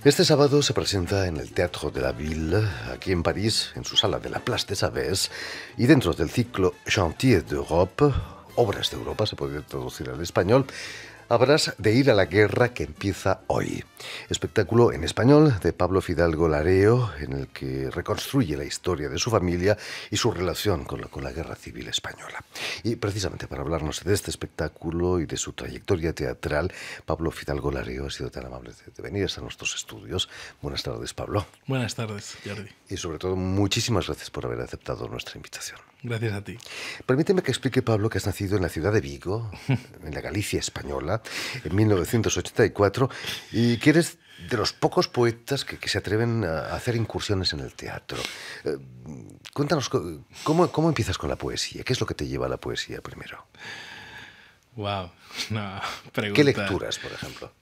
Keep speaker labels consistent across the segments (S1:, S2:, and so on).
S1: Este sábado se presenta en el Théâtre de la Ville, aquí en París, en su sala de la Place des Abbés, y dentro del ciclo Chantiers d'Europe, Obras de Europa, se podría traducir al español, habrás de ir a la guerra que empieza hoy. Espectáculo en español de Pablo Fidalgo Lareo, en el que reconstruye la historia de su familia y su relación con la Guerra Civil Española. Y precisamente para hablarnos de este espectáculo y de su trayectoria teatral, Pablo Fidalgo Lareo ha sido tan amable de venir hasta nuestros estudios. Buenas tardes, Pablo.
S2: Buenas tardes, Jordi.
S1: Y sobre todo, muchísimas gracias por haber aceptado nuestra invitación.
S2: Gracias a ti.
S1: Permíteme que explique, Pablo, que has nacido en la ciudad de Vigo, en la Galicia española, en 1984, y que eres de los pocos poetas que se atreven a hacer incursiones en el teatro. Cuéntanos, ¿cómo empiezas con la poesía? ¿Qué es lo que te lleva a la poesía primero?
S2: Wow, una pregunta.
S1: ¿Qué lecturas, por ejemplo?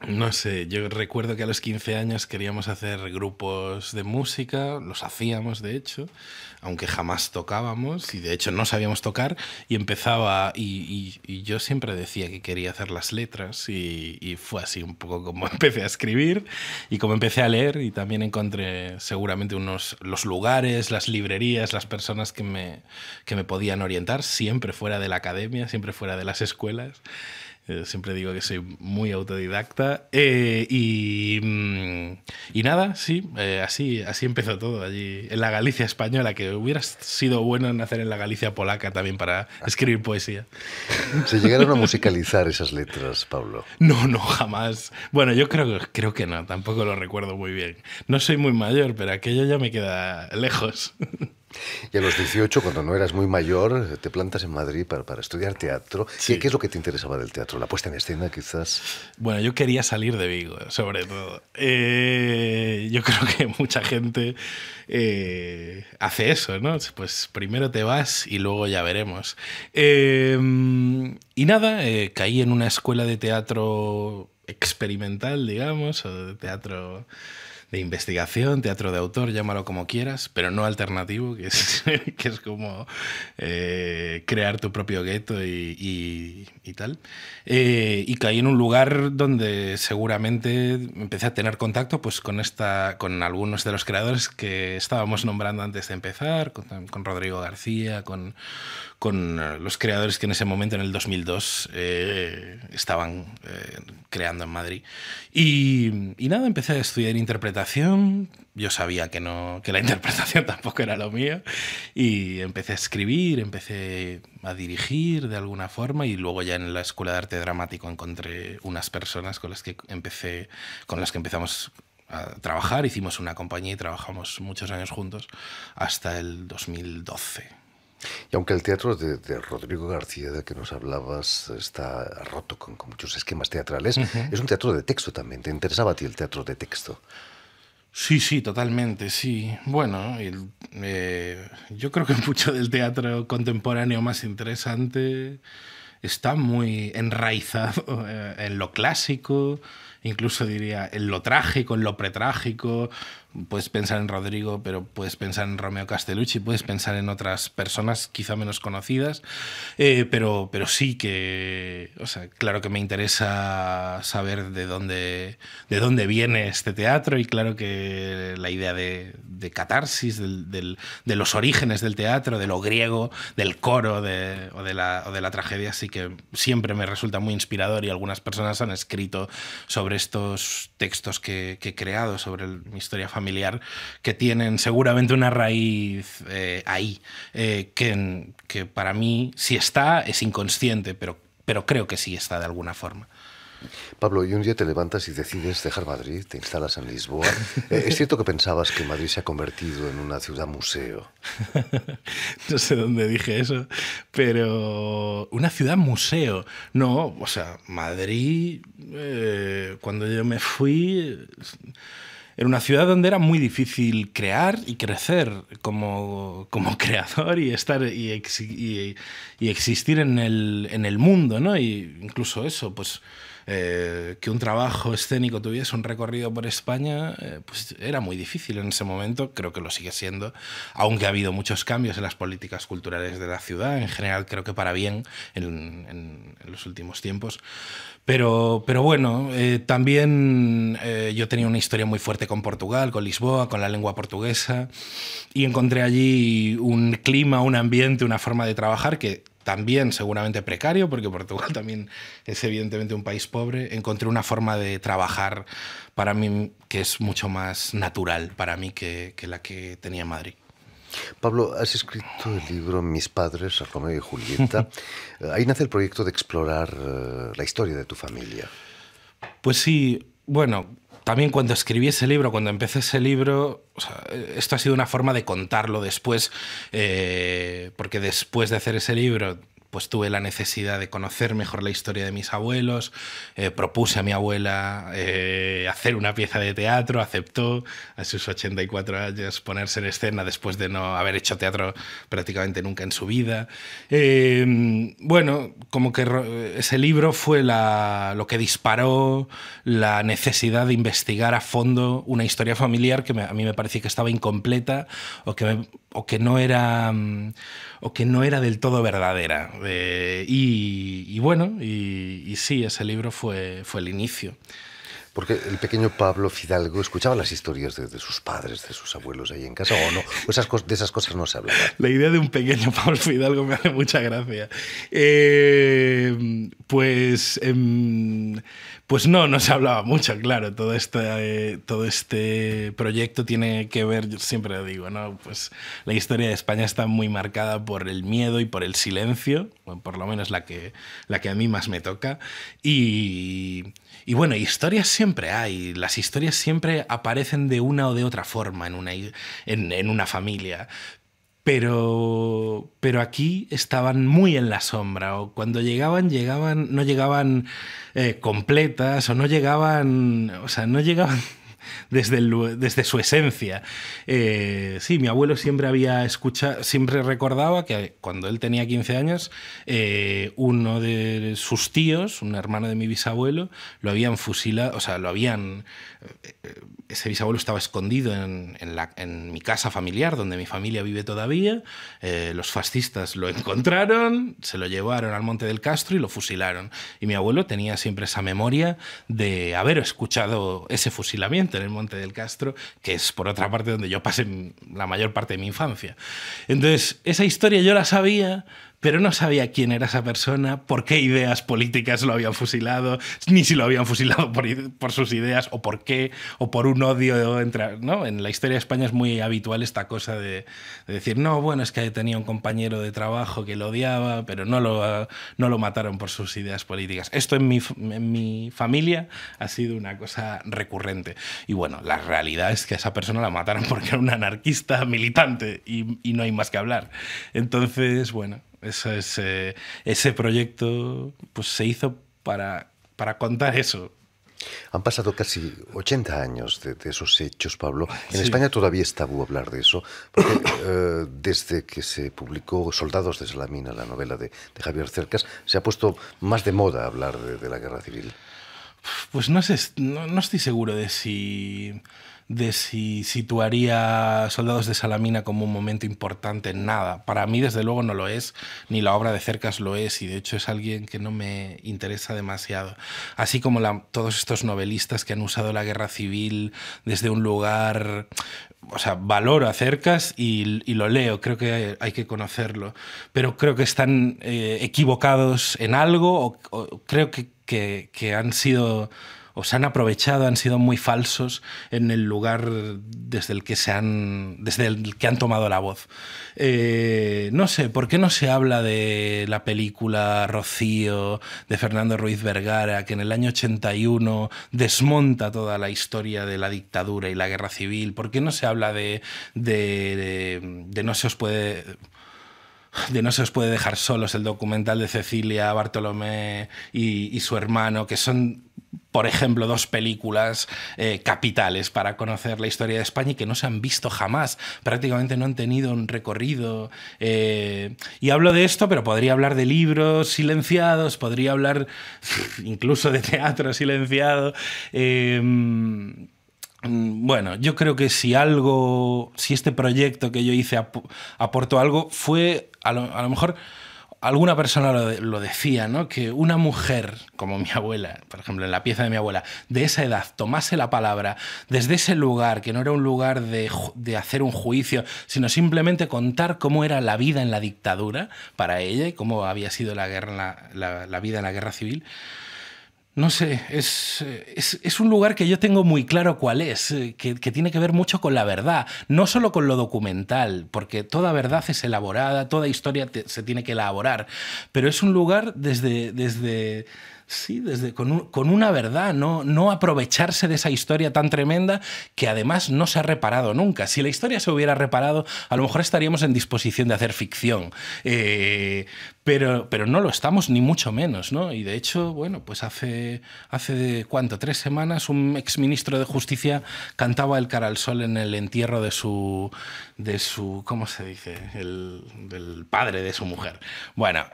S2: No sé, yo recuerdo que a los 15 años queríamos hacer grupos de música, los hacíamos de hecho, aunque jamás tocábamos y de hecho no sabíamos tocar, y empezaba, y yo siempre decía que quería hacer las letras y fue así un poco como empecé a escribir y como empecé a leer, y también encontré seguramente los lugares, las librerías, las personas que me podían orientar, siempre fuera de la academia, siempre fuera de las escuelas. Siempre digo que soy muy autodidacta y nada, sí, así empezó todo allí en la Galicia española, que hubiera sido bueno nacer en la Galicia polaca también para escribir poesía.
S1: ¿Se llegaron a musicalizar esas letras, Pablo?
S2: No, jamás. Bueno, yo creo que no, tampoco lo recuerdo muy bien. No soy muy mayor, pero aquello ya me queda lejos.
S1: Y a los 18, cuando no eras muy mayor, te plantas en Madrid para estudiar teatro.
S2: Sí.
S1: ¿Qué es lo que te interesaba del teatro? ¿La puesta en escena, quizás?
S2: Bueno, yo quería salir de Vigo, sobre todo. Yo creo que mucha gente hace eso, ¿no? Pues primero te vas y luego ya veremos. Y nada, caí en una escuela de teatro experimental, digamos, o de teatro de investigación, teatro de autor, llámalo como quieras, pero no alternativo, que es como crear tu propio gueto y tal. Y caí en un lugar donde seguramente empecé a tener contacto pues, con algunos de los creadores que estábamos nombrando antes de empezar, con Rodrigo García, con los creadores que en ese momento, en el 2002, estaban creando en Madrid. Y nada, empecé a estudiar interpretación. Yo sabía que la interpretación tampoco era lo mío. Y empecé a escribir, empecé a dirigir de alguna forma, y luego ya en la Escuela de Arte Dramático encontré unas personas con las que empezamos a trabajar. Hicimos una compañía y trabajamos muchos años juntos hasta el 2012.
S1: Y aunque el teatro de Rodrigo García, del que nos hablabas, está roto con muchos esquemas teatrales, es un teatro de texto también. ¿Te interesaba a ti el teatro de texto?
S2: Sí, totalmente, sí. Bueno, yo creo que mucho del teatro contemporáneo más interesante está muy enraizado en lo clásico, incluso diría en lo trágico, en lo pretrágico. Puedes pensar en Rodrigo, pero puedes pensar en Romeo Castellucci, puedes pensar en otras personas quizá menos conocidas, pero sí que, o sea, claro que me interesa saber de dónde viene este teatro, y claro que la idea de catarsis, de los orígenes del teatro, de lo griego, del coro o de la tragedia, sí que siempre me resulta muy inspirador, y algunas personas han escrito sobre estos textos que he creado, sobre mi historia familiar, que tienen seguramente una raíz ahí, que para mí, si está, es inconsciente, pero creo que sí está de alguna forma.
S1: Pablo, y un día te levantas y decides dejar Madrid, te instalas en Lisboa. ¿Es cierto que pensabas que Madrid se ha convertido en una ciudad museo?
S2: No sé dónde dije eso, pero una ciudad museo. No, o sea, Madrid, cuando yo me fui, en una ciudad donde era muy difícil crear y crecer como creador y estar y existir en el mundo, ¿no? Y incluso eso, pues que un trabajo escénico tuviese un recorrido por España, pues era muy difícil en ese momento, creo que lo sigue siendo, aunque ha habido muchos cambios en las políticas culturales de la ciudad, en general creo que para bien en los últimos tiempos. Pero bueno, también yo tenía una historia muy fuerte con Portugal, con Lisboa, con la lengua portuguesa, y encontré allí un clima, un ambiente, una forma de trabajar que también seguramente precario, porque Portugal también es evidentemente un país pobre. Encontré una forma de trabajar para mí que es mucho más natural para mí que la que tenía en Madrid.
S1: Pablo, has escrito el libro Mis padres, Romeo y Julieta. Ahí nace el proyecto de explorar la historia de tu familia.
S2: Pues sí, bueno, también cuando escribí ese libro, cuando empecé ese libro, o sea, esto ha sido una forma de contarlo después, porque después de hacer ese libro, pues tuve la necesidad de conocer mejor la historia de mis abuelos, propuse a mi abuela hacer una pieza de teatro, aceptó a sus 84 años ponerse en escena después de no haber hecho teatro prácticamente nunca en su vida. Bueno, como que ese libro fue lo que disparó la necesidad de investigar a fondo una historia familiar que a mí me parecía que estaba incompleta o que no era del todo verdadera. Y bueno, y sí, ese libro fue el inicio.
S1: Porque el pequeño Pablo Fidalgo escuchaba las historias de sus padres, de sus abuelos ahí en casa, ¿o no? De esas cosas no se hablaba.
S2: La idea de un pequeño Pablo Fidalgo me hace mucha gracia. Pues no se hablaba mucho, claro. Todo este proyecto tiene que ver, yo siempre lo digo, ¿no? Pues la historia de España está muy marcada por el miedo y por el silencio, bueno, por lo menos la que a mí más me toca. Y bueno, historias siempre hay. Las historias siempre aparecen de una o de otra forma en una familia. Pero aquí estaban muy en la sombra, o cuando no llegaban completas, o no llegaban desde su esencia. Sí, mi abuelo siempre recordaba que cuando él tenía 15 años, uno de sus tíos, un hermano de mi bisabuelo, lo habían fusilado, o sea, ese bisabuelo estaba escondido en mi casa familiar, donde mi familia vive todavía. Los fascistas lo encontraron, se lo llevaron al Monte del Castro y lo fusilaron. Y mi abuelo tenía siempre esa memoria de haber escuchado ese fusilamiento en el Monte del Castro, que es por otra parte donde yo pasé la mayor parte de mi infancia. Entonces, esa historia yo la sabía, pero no sabía quién era esa persona, por qué ideas políticas lo habían fusilado, ni si lo habían fusilado por sus ideas, o por qué, o por un odio ¿no? En la historia de España es muy habitual esta cosa de decir, no, bueno, es que tenía un compañero de trabajo que lo odiaba, pero no lo mataron por sus ideas políticas. Esto en mi familia ha sido una cosa recurrente. Y bueno, la realidad es que a esa persona la mataron porque era un anarquista militante y no hay más que hablar. Entonces, bueno, ese proyecto pues, se hizo para contar eso.
S1: Han pasado casi 80 años de esos hechos, Pablo. En
S2: Sí.
S1: España todavía es tabú hablar de eso, porque desde que se publicó Soldados de Salamina, la novela de Javier Cercas, se ha puesto más de moda hablar de la guerra civil.
S2: Pues no sé, no estoy seguro de si situaría Soldados de Salamina como un momento importante en nada. Para mí, desde luego, no lo es, ni la obra de Cercas lo es, y de hecho es alguien que no me interesa demasiado. Así como todos estos novelistas que han usado la guerra civil desde un lugar... O sea, valoro a Cercas y lo leo, creo que hay que conocerlo, pero creo que están equivocados en algo, o creo que han sido... o se han aprovechado, han sido muy falsos en el lugar desde el que han tomado la voz. No sé, ¿por qué no se habla de la película Rocío de Fernando Ruiz Vergara, que en el año 81 desmonta toda la historia de la dictadura y la guerra civil? ¿Por qué no se habla de No se os puede... No se os puede dejar solos, el documental de Cecilia Bartolomé y su hermano, que son por ejemplo, dos películas capitales para conocer la historia de España y que no se han visto jamás. Prácticamente no han tenido un recorrido. Y hablo de esto, pero podría hablar de libros silenciados, podría hablar incluso de teatro silenciado. Bueno, yo creo que si este proyecto que yo hice aportó algo, fue a lo mejor... Alguna persona lo decía, ¿no? Que una mujer como mi abuela, por ejemplo, en la pieza de mi abuela, de esa edad, tomase la palabra desde ese lugar, que no era un lugar de hacer un juicio, sino simplemente contar cómo era la vida en la dictadura para ella y cómo había sido la guerra, la vida en la guerra civil. No sé, es un lugar que yo tengo muy claro cuál es, que tiene que ver mucho con la verdad, no solo con lo documental, porque toda verdad es elaborada, toda historia se tiene que elaborar, pero es un lugar con una verdad, no aprovecharse de esa historia tan tremenda que además no se ha reparado nunca. Si la historia se hubiera reparado, a lo mejor estaríamos en disposición de hacer ficción. Pero no lo estamos, ni mucho menos, ¿no? Y de hecho, bueno, pues hace ¿cuánto? 3 semanas un exministro de Justicia cantaba El cara al sol en el entierro de su ¿cómo se dice? Del padre de su mujer. Bueno,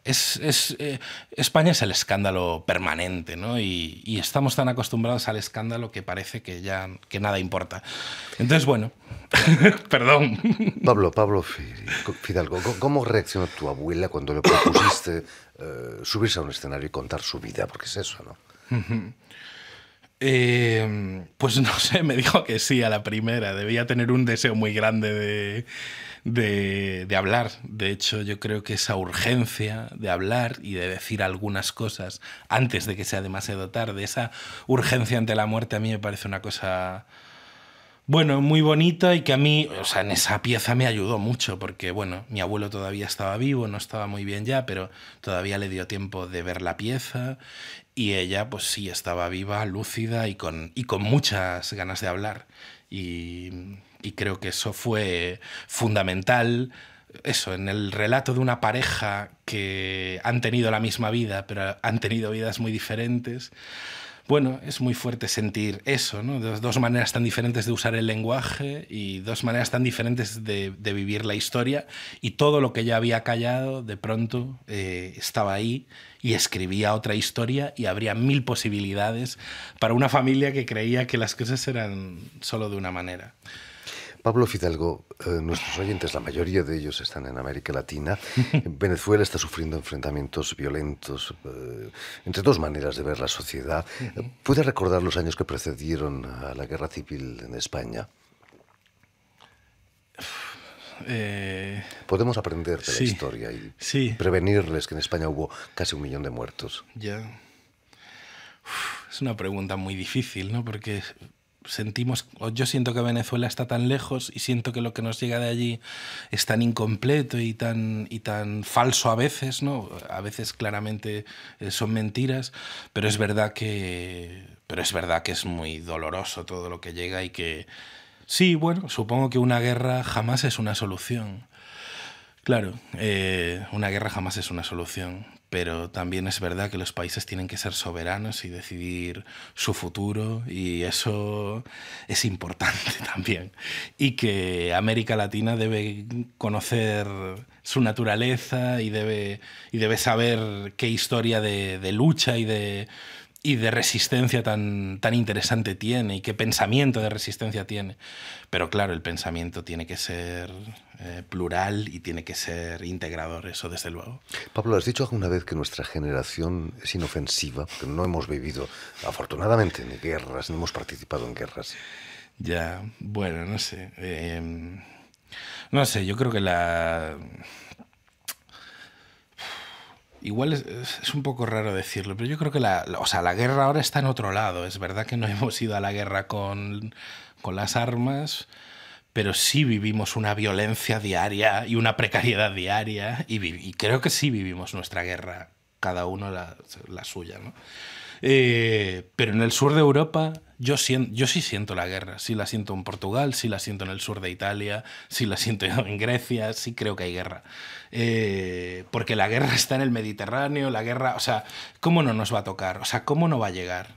S2: España es el escándalo permanente, ¿no? Y estamos tan acostumbrados al escándalo que parece que nada importa. Entonces, bueno, perdón.
S1: Pablo Fidalgo, ¿cómo reaccionó tu abuela cuando le propusiste subirse a un escenario y contar su vida? Porque es eso, ¿no?
S2: Pues no sé, me dijo que sí a la primera. Debía tener un deseo muy grande de hablar. De hecho, yo creo que esa urgencia de hablar y de decir algunas cosas antes de que sea demasiado tarde, esa urgencia ante la muerte, a mí me parece una cosa... Bueno, muy bonita y que a mí, o sea, en esa pieza me ayudó mucho porque, bueno, mi abuelo todavía estaba vivo, no estaba muy bien ya, pero todavía le dio tiempo de ver la pieza y ella, pues sí, estaba viva, lúcida y con muchas ganas de hablar. Y creo que eso fue fundamental, eso, en el relato de una pareja que han tenido la misma vida, pero han tenido vidas muy diferentes. Bueno, es muy fuerte sentir eso, ¿no? Dos maneras tan diferentes de usar el lenguaje y dos maneras tan diferentes de vivir la historia, y todo lo que ya había callado de pronto estaba ahí y escribía otra historia y habría 1000 posibilidades para una familia que creía que las cosas eran solo de una manera.
S1: Pablo Fidalgo, nuestros oyentes, la mayoría de ellos están en América Latina. Venezuela está sufriendo enfrentamientos violentos entre dos maneras de ver la sociedad. ¿Puede recordar los años que precedieron a la guerra civil en España? Podemos aprender de la historia y prevenirles que en España hubo casi 1 millón de muertos.
S2: Ya. Es una pregunta muy difícil, ¿no? Porque... yo siento que Venezuela está tan lejos y siento que lo que nos llega de allí es tan incompleto y tan falso a veces, ¿no? A veces claramente son mentiras, pero es verdad que es muy doloroso todo lo que llega y que sí, bueno, supongo que una guerra jamás es una solución. Claro, una guerra jamás es una solución, pero también es verdad que los países tienen que ser soberanos y decidir su futuro, y eso es importante también. Y que América Latina debe conocer su naturaleza y debe saber qué historia de lucha y de resistencia tan interesante tiene y qué pensamiento de resistencia tiene. Pero claro, el pensamiento tiene que ser plural y tiene que ser integrador, eso desde luego.
S1: Pablo, has dicho alguna vez que nuestra generación es inofensiva, porque no hemos vivido, afortunadamente, ni guerras, ni hemos participado en guerras.
S2: Ya, bueno, no sé. No sé, yo creo que igual es un poco raro decirlo, pero yo creo que la guerra ahora está en otro lado. Es verdad que no hemos ido a la guerra con las armas, pero sí vivimos una violencia diaria y una precariedad diaria, y creo que sí vivimos nuestra guerra, cada uno la suya, ¿no? Pero en el sur de Europa yo sí siento la guerra, sí la siento en Portugal, sí la siento en el sur de Italia, sí la siento en Grecia, sí creo que hay guerra. Porque la guerra está en el Mediterráneo, la guerra, o sea, ¿cómo no nos va a tocar? O sea, ¿cómo no va a llegar?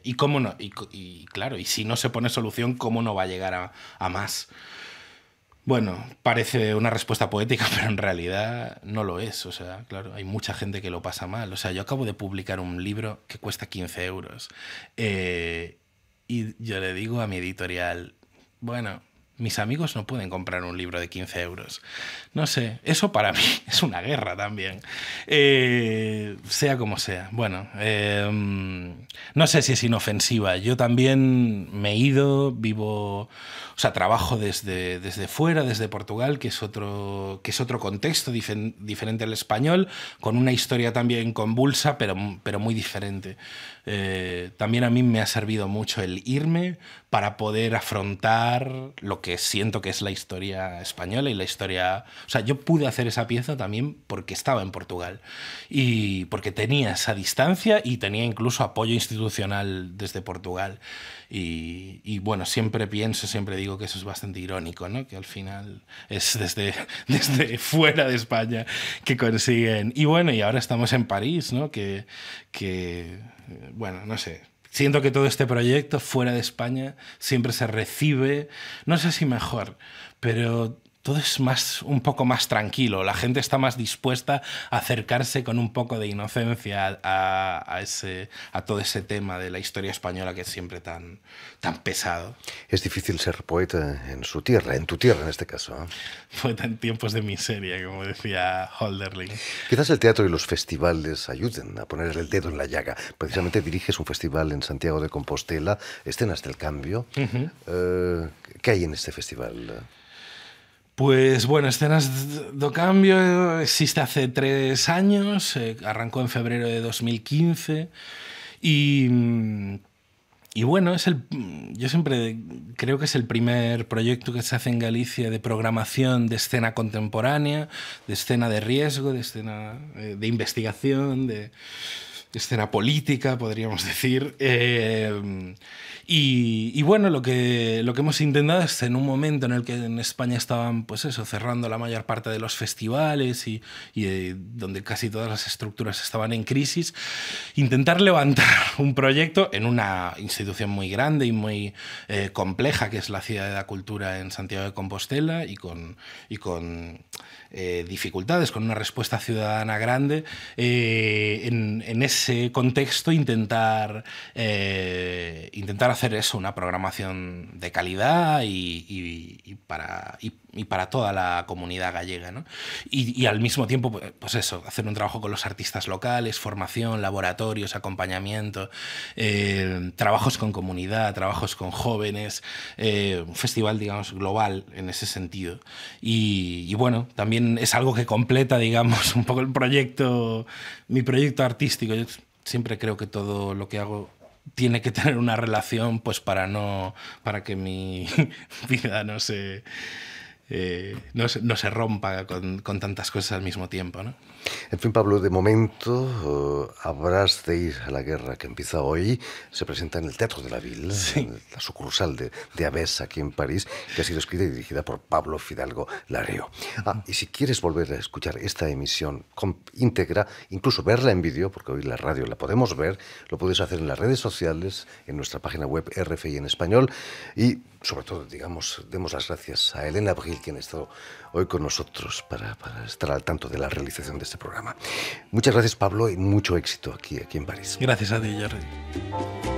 S2: Y cómo no, y claro, y si no se pone solución, ¿cómo no va a llegar a más? Bueno, parece una respuesta poética, pero en realidad no lo es. O sea, claro, hay mucha gente que lo pasa mal. O sea, yo acabo de publicar un libro que cuesta 15 euros. Y yo le digo a mi editorial, bueno, mis amigos no pueden comprar un libro de 15 euros. No sé, eso para mí es una guerra también. Sea como sea. Bueno, no sé si es inofensiva. Yo también me he ido, vivo... O sea, trabajo desde fuera, desde Portugal, que es otro contexto diferente al español, con una historia también convulsa, pero muy diferente. También a mí me ha servido mucho el irme para poder afrontar lo que siento que es la historia española y la historia... O sea, yo pude hacer esa pieza también porque estaba en Portugal y porque tenía esa distancia y tenía incluso apoyo institucional desde Portugal. Y bueno, siempre digo que eso es bastante irónico, ¿no? Que al final es desde fuera de España que consiguen. Y bueno, y ahora estamos en París, ¿no? Bueno, no sé. Siento que todo este proyecto fuera de España siempre se recibe, no sé si mejor, pero todo es un poco más tranquilo. La gente está más dispuesta a acercarse con un poco de inocencia a todo ese tema de la historia española que es siempre tan pesado.
S1: Es difícil ser poeta en su tierra, en tu tierra en este caso, ¿eh?
S2: Poeta en tiempos de miseria, como decía Hölderlin.
S1: Quizás el teatro y los festivales ayuden a poner el dedo en la llaga. Precisamente diriges un festival en Santiago de Compostela, Escenas del Cambio. ¿Qué hay en este festival?
S2: Pues bueno, Escenas do Cambio existe hace 3 años, arrancó en febrero de 2015 y bueno, yo siempre creo que es el primer proyecto que se hace en Galicia de programación de escena contemporánea, de escena de riesgo, de escena de investigación, de escena política, podríamos decir. Y bueno, lo que hemos intentado es, en un momento en el que en España estaban, pues eso, cerrando la mayor parte de los festivales y donde casi todas las estructuras estaban en crisis, intentar levantar un proyecto en una institución muy grande y muy compleja, que es la Ciudad de la Cultura en Santiago de Compostela, y con dificultades, con una respuesta ciudadana grande. En ese contexto intentar hacer eso, una programación de calidad y para toda la comunidad gallega, ¿no? Y al mismo tiempo, pues eso, hacer un trabajo con los artistas locales, formación, laboratorios, acompañamiento, trabajos con comunidad, trabajos con jóvenes, un festival, digamos, global en ese sentido. Y bueno, también es algo que completa, digamos, un poco mi proyecto artístico. Yo siempre creo que todo lo que hago tiene que tener una relación, pues para que mi vida no se rompa con tantas cosas al mismo tiempo, ¿no?
S1: En fin, Pablo, de momento habrás de ir a la guerra que empieza hoy. Se presenta en el Teatro de la Ville,
S2: sí,
S1: en la sucursal de Abbés, aquí en París, que ha sido escrita y dirigida por Pablo Fidalgo Lareo. Y si quieres volver a escuchar esta emisión íntegra, incluso verla en vídeo, porque hoy la radio la podemos ver, lo puedes hacer en las redes sociales, en nuestra página web RFI en español, y sobre todo, digamos, demos las gracias a Elena Abril, quien ha estado hoy con nosotros para estar al tanto de la realización de este programa. Muchas gracias, Pablo, y mucho éxito aquí en París.
S2: Gracias a ti, Jordi.